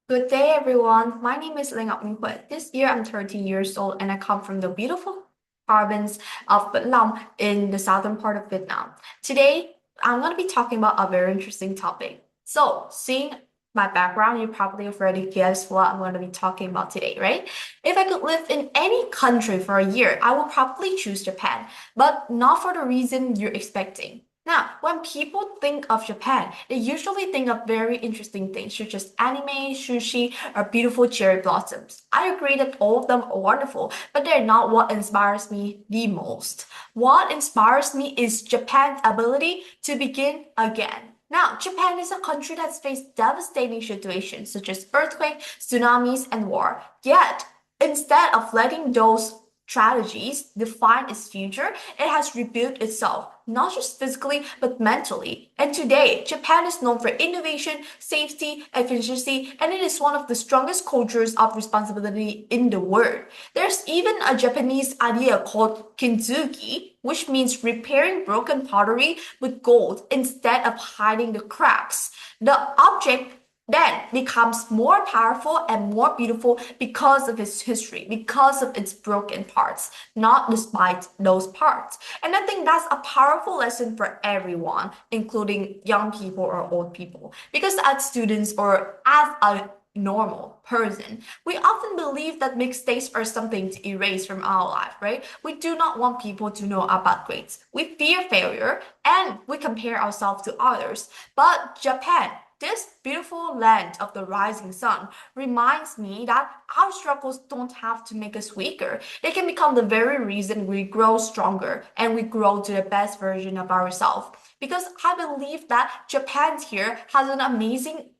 Good day, everyone. My name is Ling Ngọc Minh Huệ. This year, I'm 13 years old, and I come from the beautiful province of Vĩnh Long in the southern part of Vietnam. Today, I'm going to be talking about a very interesting topic. So, seeing my background, you probably already guessed what I'm going to be talking about today, right? If I could live in any country for a year, I would probably choose Japan, but not for the reason you're expecting. Now, when people think of Japan, they usually think of very interesting things such as anime, sushi, or beautiful cherry blossoms. I agree that all of them are wonderful, but they're not what inspires me the most. What inspires me is Japan's ability to begin again. Now, Japan is a country that's faced devastating situations such as earthquakes, tsunamis, and war. Yet, instead of letting those strategies define its future, it has rebuilt itself, not just physically, but mentally. And today, Japan is known for innovation, safety, efficiency, and it is one of the strongest cultures of responsibility in the world. There's even a Japanese idea called kintsugi, which means repairing broken pottery with gold instead of hiding the cracks. The object then becomes more powerful and more beautiful because of its history, because of its broken parts, not despite those parts. And I think that's a powerful lesson for everyone, including young people or old people. Because as students or as a normal person, we often believe that mistakes are something to erase from our life, right? We do not want people to know about grades. We fear failure and we compare ourselves to others. But Japan, this beautiful land of the rising sun, reminds me that our struggles don't have to make us weaker. They can become the very reason we grow stronger and we grow to the best version of ourselves. Because I believe that Japan here has an amazing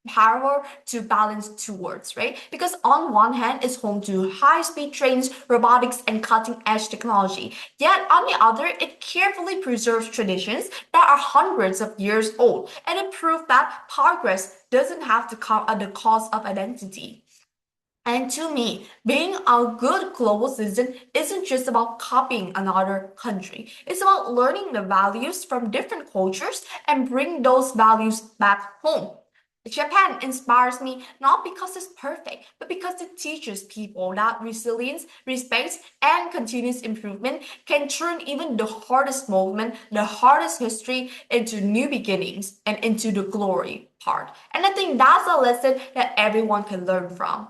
power to balance two words, right? Because on one hand, it's home to high-speed trains, robotics, and cutting-edge technology. Yet on the other, it carefully preserves traditions that are hundreds of years old, and it proves that progress doesn't have to come at the cost of identity. And to me, being a good global citizen isn't just about copying another country. It's about learning the values from different cultures and bring those values back home. Japan inspires me not because it's perfect, but because it teaches people that resilience, respect, and continuous improvement can turn even the hardest moment, the hardest history into new beginnings and into the glory part. And I think that's a lesson that everyone can learn from.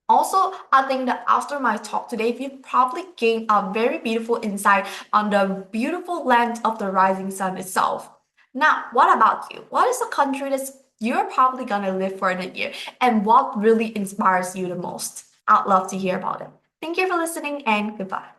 Also, I think that after my talk today, you've probably gained a very beautiful insight on the beautiful land of the rising sun itself. Now, what about you? What is a country that you're probably gonna live for in a year, and what really inspires you the most? I'd love to hear about it. Thank you for listening, and goodbye.